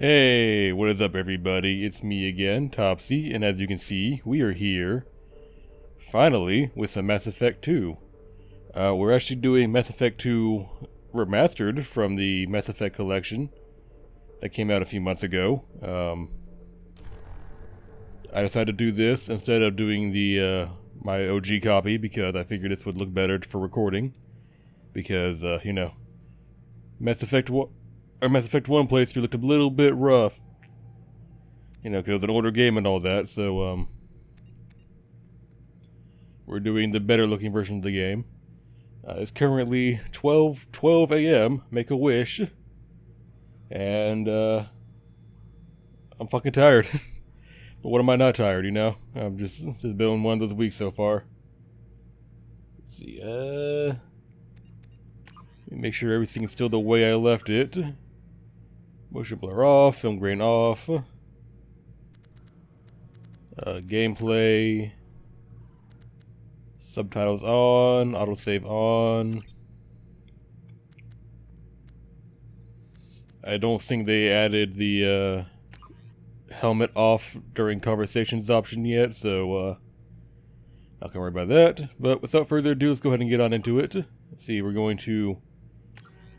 Hey, what is up everybody? It's me again, Topsy, and as you can see, we are here, finally, with some Mass Effect 2. We're actually doing Mass Effect 2 Remastered from the Mass Effect collection that came out a few months ago. I decided to do this instead of doing the my OG copy because I figured this would look better for recording. Because, you know, Mass Effect 1 playthrough looked a little bit rough. You know, because it was an older game and all that, so, we're doing the better looking version of the game. It's currently 12 a.m., make a wish. And, I'm fucking tired. But what am I not tired, you know? I'm just been one of those weeks so far. Let's see, let me make sure everything's still the way I left it. Motion blur off, film grain off. Gameplay. Subtitles on, autosave on. I don't think they added the helmet off during conversations option yet, so not gonna worry about that. But without further ado, let's go ahead and get on into it. Let's see, we're going to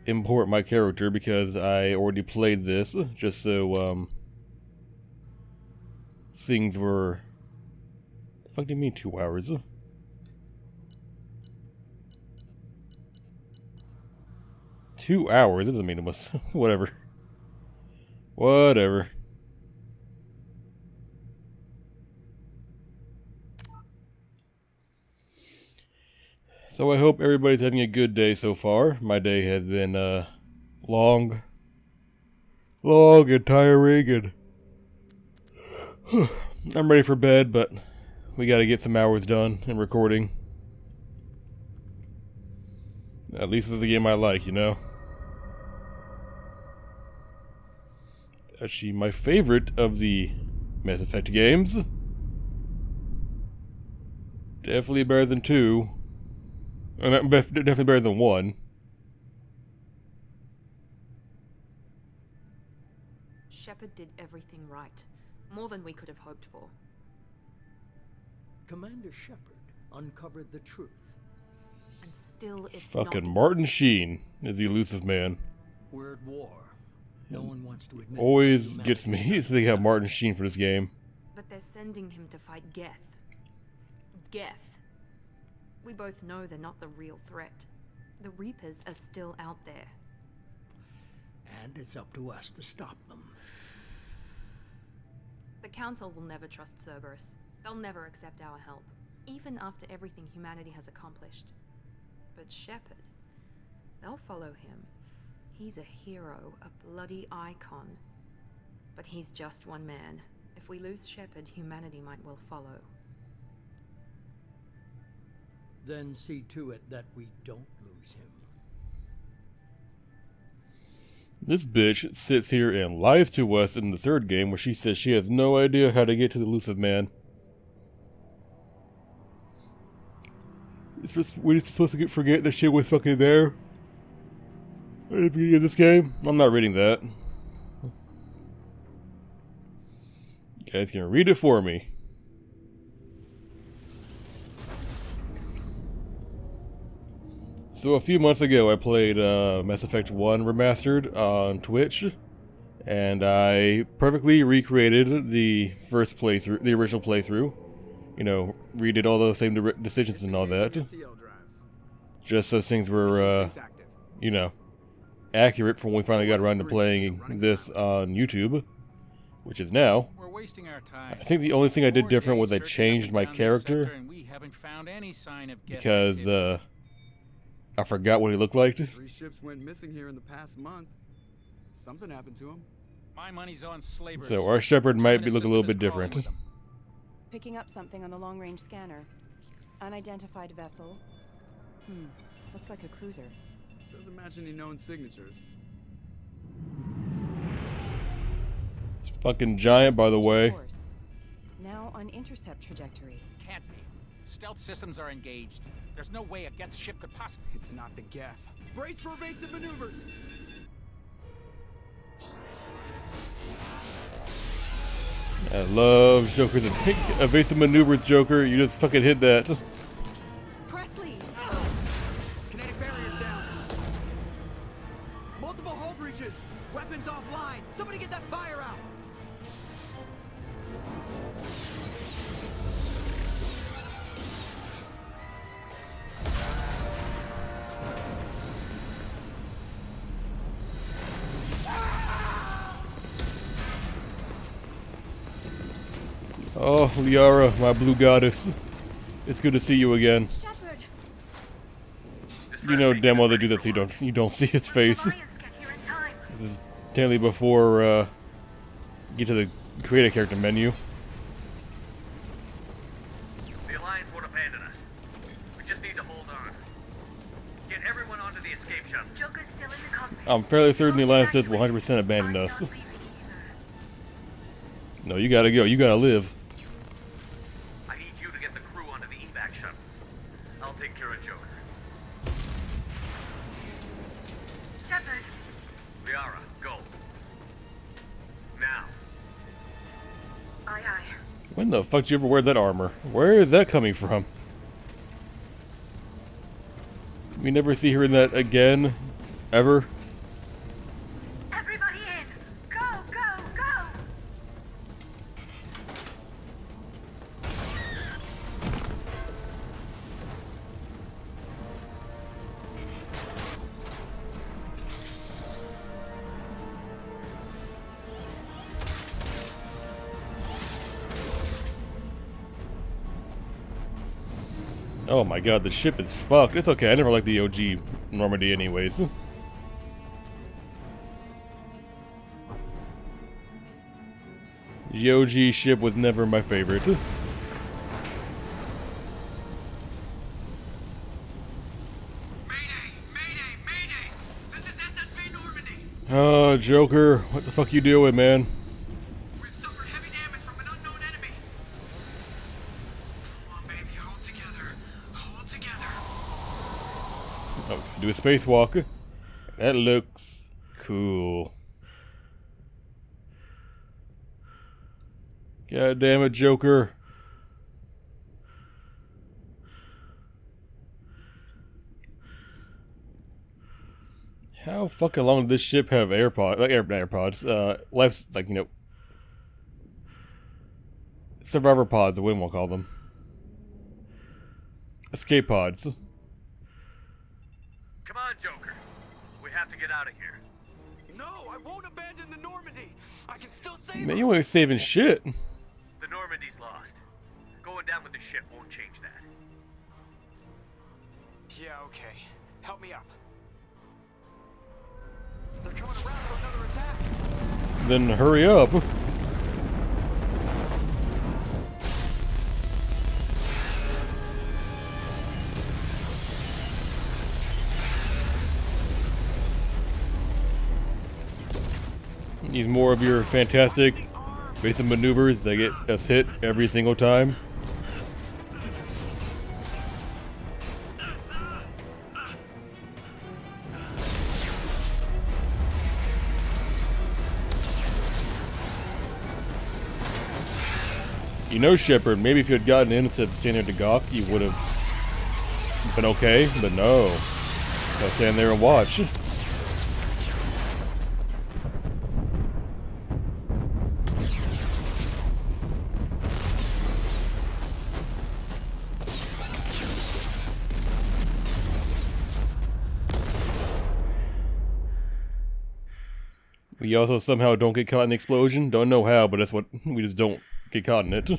import my character because I already played this, just so things were... The fuck do you mean 2 hours? 2 hours? That doesn't mean it was... Whatever. Whatever. So I hope everybody's having a good day so far. My day has been long and tiring, and I'm ready for bed, but we gotta get some hours done in recording. At least this is a game I like, you know? Actually, my favorite of the Mass Effect games. Definitely better than 2. Definitely better than 1. Shepard did everything right. More than we could have hoped for. Commander Shepard uncovered the truth. And still it's Fucking not... Martin Sheen is the elusive man. We're at war. No one wants to admit Always gets me. They have Martin Sheen for this game. But they're sending him to fight Geth. Geth. We both know they're not the real threat. The Reapers are still out there. And it's up to us to stop them. The Council will never trust Cerberus. They'll never accept our help, even after everything humanity has accomplished. But Shepard, they'll follow him. He's a hero, a bloody icon. But he's just one man. If we lose Shepard, humanity might well follow. Then see to it that we don't lose him. This bitch sits here and lies to us in the third game where she says she has no idea how to get to the elusive man. We're supposed to forget that shit was fucking there at the beginning of this game? I'm not reading that. You guys can read it for me. So a few months ago I played Mass Effect 1 Remastered on Twitch, and I perfectly recreated the first playthrough, the original playthrough. You know, redid all those same decisions and all that. Just so things were, you know, accurate for when we finally got around to playing this on YouTube, which is now. We're wasting our time. I think the only thing I did different was I changed my character because I forgot what he looked like. 3 ships went missing here in the past month. Something happened to him. My money's on slavers. So our Shepard might look a little bit different. Picking up something on the long-range scanner. Unidentified vessel. Looks like a cruiser. Doesn't match any known signatures. It's fucking giant, by the way. Now on intercept trajectory. Can't be. Stealth systems are engaged. There's no way a Geth ship could possibly... It's not the Geth. Brace for evasive maneuvers! I love Joker's evasive maneuvers, Joker. You just fucking hit that. Presley! Kinetic barriers down. Multiple hull breaches. Weapons offline. Somebody get that fire out. Oh, Liara, my blue goddess. It's good to see you again. Shepard! You know damn well they do that so you don't see his face. This is technically before get to the create a character menu. The Alliance won't abandon us. We just need to hold on. Get everyone onto the escape shuttle. Joker's still in the cockpit. I'm fairly certain the Alliance does 100% abandon us. No, you gotta go. You gotta live. I need you to get the crew onto the evac shuttle. I'll take care of Joker. Shepard, Liara, go. Now. aye aye. When the fuck did you ever wear that armor? Where is that coming from? We never see her in that again, ever. Everybody in! Go, go, go! Oh my god, the ship is fucked. It's okay, I never liked the OG Normandy anyways. The OG ship was never my favorite. Mayday, mayday, mayday! This is SSV Normandy! Oh, Joker, what the fuck you doing, man? We've suffered heavy damage from an unknown enemy. Come on, baby, hold together. Hold together. Oh, do a spacewalk. That looks cool. God damn it, Joker. How fucking long did this ship have AirPods? Like AirPods. Life, like, you know, survivor pods, the wind will call them. Escape pods. Come on, Joker. We have to get out of here. No, I won't abandon the Normandy. I can still save Man, her. you ain't saving shit. The Normandy's lost. Going down with the ship won't change that. Yeah, okay. Help me up. They're coming around for another attack. Then hurry up. Need more of your fantastic basic maneuvers that get us hit every single time. You know, Shepard, maybe if you had gotten in instead of standing there to gawk, you would have been okay, but no. Gotta stand there and watch. We also somehow don't get caught in the explosion. Don't know how, but that's what we just don't get caught in it.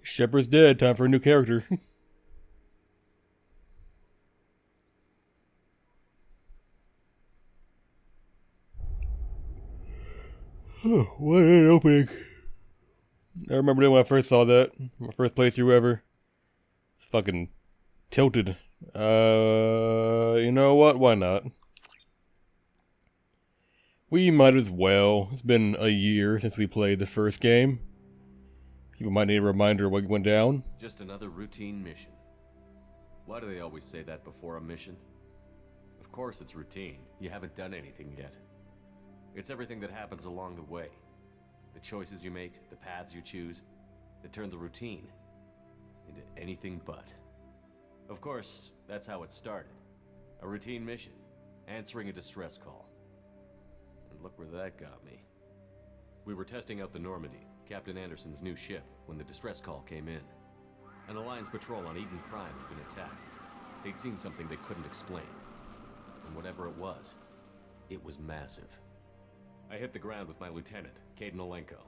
Shepard's dead. Time for a new character. What an opening. I remember that when I first saw that. My first playthrough ever. It's fucking tilted. You know what? Why not? We might as well. It's been a year since we played the first game. People might need a reminder of what went down. Just another routine mission. Why do they always say that before a mission? Of course it's routine. You haven't done anything yet. It's everything that happens along the way. The choices you make, the paths you choose, that turn the routine into anything but. Of course, that's how it started. A routine mission, answering a distress call. And look where that got me. We were testing out the Normandy, Captain Anderson's new ship, when the distress call came in. An Alliance patrol on Eden Prime had been attacked. They'd seen something they couldn't explain. And whatever it was massive. I hit the ground with my lieutenant, Caden Olenko.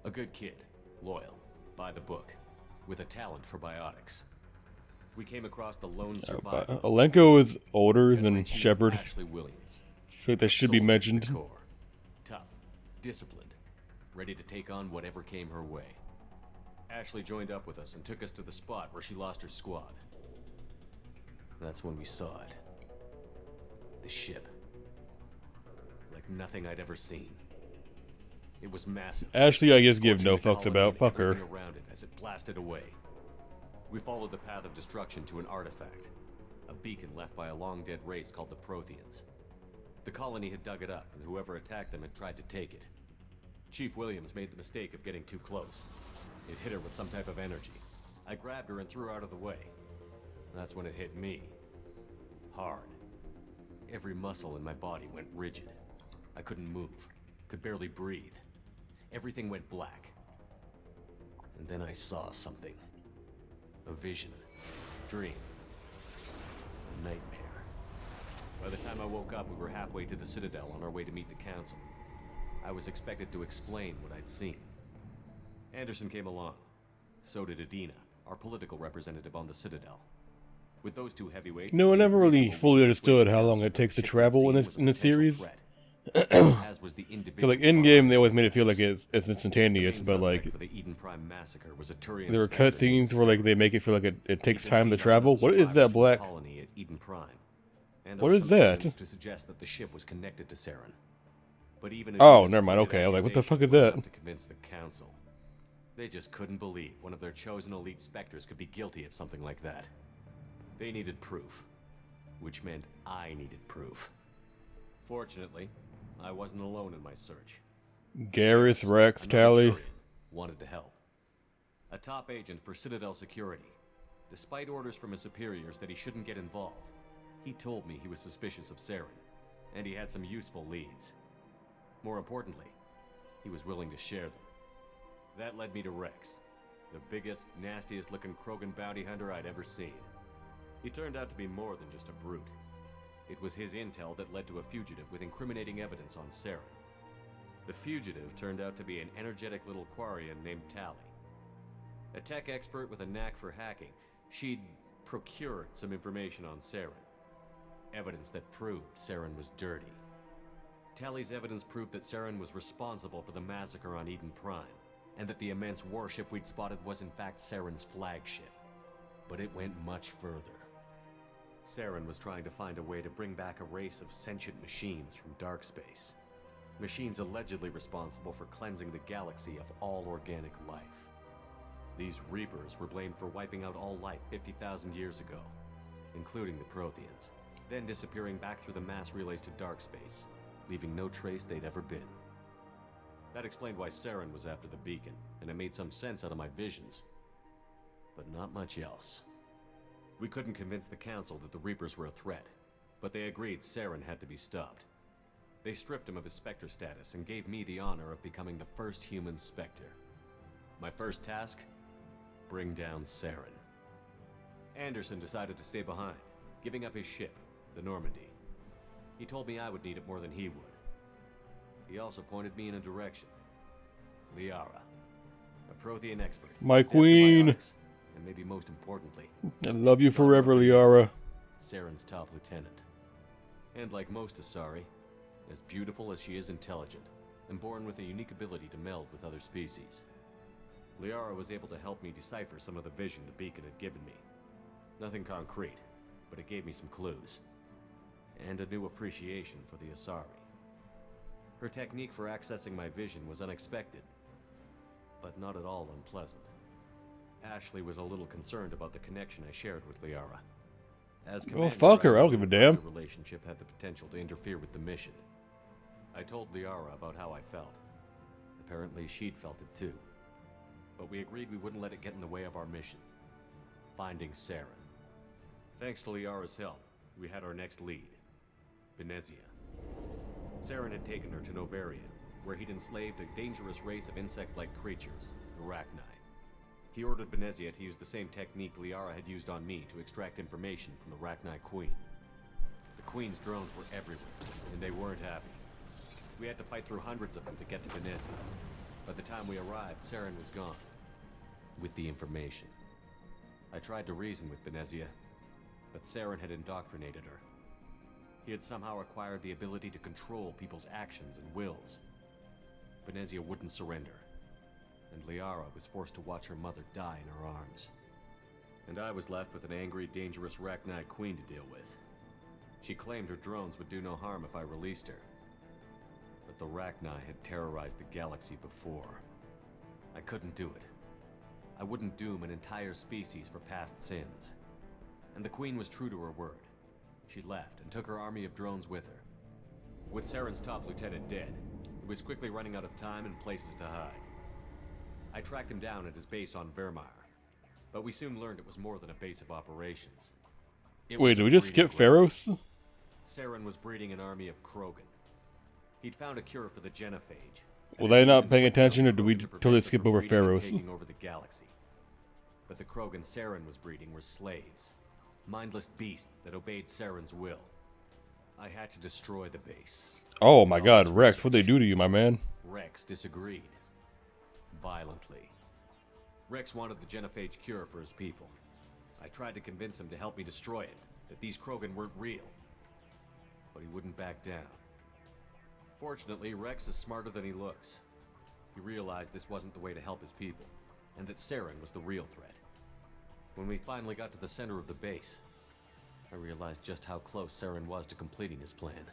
A good kid, loyal, by the book, with a talent for biotics. We came across the lone survivor. Olenko is older than Shepard. Ashley Williams. I think that should be mentioned. Tough, disciplined, ready to take on whatever came her way. Ashley joined up with us and took us to the spot where she lost her squad. That's when we saw it. The ship. Like nothing I'd ever seen. It was massive. Ashley, I guess, give no fucks about. Fuck her. Around it as it blasted away. We followed the path of destruction to an artifact. A beacon left by a long-dead race called the Protheans. The colony had dug it up, and whoever attacked them had tried to take it. Chief Williams made the mistake of getting too close. It hit her with some type of energy. I grabbed her and threw her out of the way. That's when it hit me. Hard. Every muscle in my body went rigid. I couldn't move. Could barely breathe. Everything went black. And then I saw something. A vision. Dream. A nightmare. By the time I woke up, we were halfway to the Citadel on our way to meet the Council. I was expected to explain what I'd seen. Anderson came along. So did Adina, our political representative on the Citadel. With those two heavyweights... No, I never really fully understood how long it takes to travel in this series. I feel like in-game they always made it feel like it's instantaneous, but like there were cutscenes where like they make it feel like it takes time to travel. What is that black? What is that? To suggest that the ship was connected to Saren. But even oh, never mind. Okay, I was like, what the fuck is that? To convince the Council. They just couldn't believe one of their chosen elite specters could be guilty of something like that. They needed proof, which meant I needed proof. Fortunately, I wasn't alone in my search. Garrus, Rex, Tally wanted to help. A top agent for Citadel Security. Despite orders from his superiors that he shouldn't get involved, he told me he was suspicious of Saren, and he had some useful leads. More importantly, he was willing to share them. That led me to Rex, the biggest, nastiest looking Krogan bounty hunter I'd ever seen. He turned out to be more than just a brute. It was his intel that led to a fugitive with incriminating evidence on Saren. The fugitive turned out to be an energetic little Quarian named Tally. A tech expert with a knack for hacking, she'd procured some information on Saren. Evidence that proved Saren was dirty. Tally's evidence proved that Saren was responsible for the massacre on Eden Prime, and that the immense warship we'd spotted was in fact Saren's flagship. But it went much further. Saren was trying to find a way to bring back a race of sentient machines from dark space. Machines allegedly responsible for cleansing the galaxy of all organic life. These Reapers were blamed for wiping out all life 50,000 years ago, including the Protheans, then disappearing back through the mass relays to dark space, leaving no trace they'd ever been. That explained why Saren was after the beacon, and it made some sense out of my visions. But not much else. We couldn't convince the Council that the Reapers were a threat, but they agreed Saren had to be stopped. They stripped him of his Spectre status and gave me the honor of becoming the first human Spectre. My first task? Bring down Saren. Anderson decided to stay behind, giving up his ship, the Normandy. He told me I would need it more than he would. He also pointed me in a direction. Liara, a Prothean expert. My queen. And maybe most importantly, I love you forever, Liara. Saren's top lieutenant. And like most Asari, as beautiful as she is intelligent, and born with a unique ability to meld with other species. Liara was able to help me decipher some of the vision the beacon had given me. Nothing concrete, but it gave me some clues. And a new appreciation for the Asari. Her technique for accessing my vision was unexpected, but not at all unpleasant. Ashley was a little concerned about the connection I shared with Liara. As Well, commander, fuck her. I don't give a knew damn. The relationship had the potential to interfere with the mission. I told Liara about how I felt. Apparently, she'd felt it too. But we agreed we wouldn't let it get in the way of our mission. Finding Saren. Thanks to Liara's help, we had our next lead. Benezia. Saren had taken her to Novaria, where he'd enslaved a dangerous race of insect-like creatures, the Rachni. He ordered Benezia to use the same technique Liara had used on me to extract information from the Rachni Queen. The Queen's drones were everywhere, and they weren't happy. We had to fight through hundreds of them to get to Benezia. By the time we arrived, Saren was gone. With the information. I tried to reason with Benezia, but Saren had indoctrinated her. He had somehow acquired the ability to control people's actions and wills. Benezia wouldn't surrender, and Liara was forced to watch her mother die in her arms. And I was left with an angry, dangerous Rachni Queen to deal with. She claimed her drones would do no harm if I released her. But the Rachni had terrorized the galaxy before. I couldn't do it. I wouldn't doom an entire species for past sins. And the Queen was true to her word. She left and took her army of drones with her. With Saren's top lieutenant dead, it was quickly running out of time and places to hide. I tracked him down at his base on Vermeer, but we soon learned it was more than a base of operations. Wait, did we just skip Pharos? Saren was breeding an army of Krogan. He'd found a cure for the genophage. Were they not paying attention, or did we totally skip over Pharos? Taking over the galaxy. But the Krogan Saren was breeding were slaves. Mindless beasts that obeyed Saren's will. I had to destroy the base. Oh my god, Rex, what'd they do to you, my man? Rex disagreed. Violently. Rex wanted the genophage cure for his people. I tried to convince him to help me destroy it, that these Krogan weren't real. But he wouldn't back down. Fortunately, Rex is smarter than he looks. He realized this wasn't the way to help his people, and that Saren was the real threat. When we finally got to the center of the base, I realized just how close Saren was to completing his plan.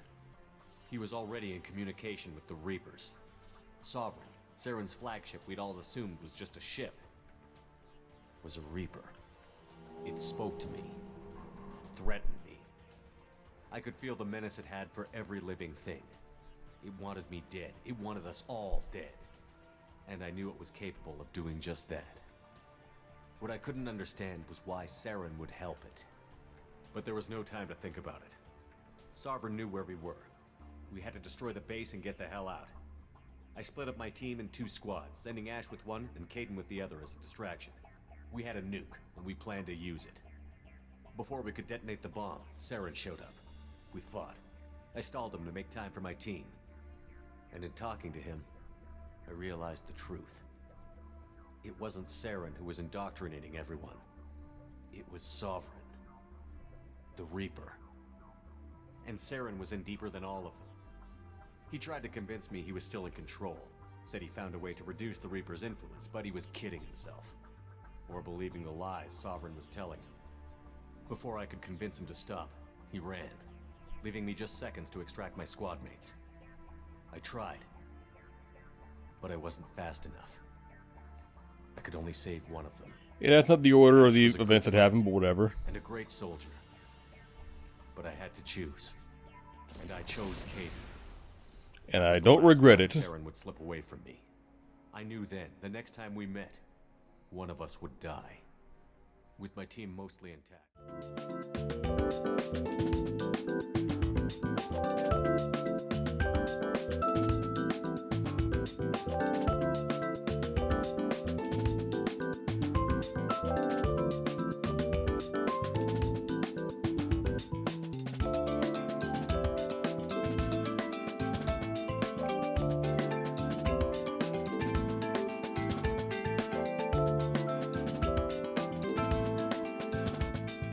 He was already in communication with the Reapers. Sovereign, Saren's flagship we'd all assumed was just a ship, was a Reaper. It spoke to me, threatened me. I could feel the menace it had for every living thing. It wanted me dead. It wanted us all dead. And I knew it was capable of doing just that. What I couldn't understand was why Saren would help it. But there was no time to think about it. Sovereign knew where we were. We had to destroy the base and get the hell out. I split up my team in 2 squads, sending Ash with one and Caden with the other as a distraction. We had a nuke, and we planned to use it. Before we could detonate the bomb, Saren showed up. We fought. I stalled him to make time for my team. And in talking to him, I realized the truth. It wasn't Saren who was indoctrinating everyone. It was Sovereign. The Reaper. And Saren was in deeper than all of them. He tried to convince me he was still in control. Said he found a way to reduce the Reaper's influence, but he was kidding himself. Or believing the lies Sovereign was telling him. Before I could convince him to stop, he ran, leaving me just seconds to extract my squad mates. I tried, but I wasn't fast enough. I could only save one of them. Yeah, that's not the order of the events that happened, but whatever. And a great soldier. But I had to choose. And I chose Caden. And I don't regret it. Saren would slip away from me. I knew then, the next time we met, one of us would die. With my team mostly intact.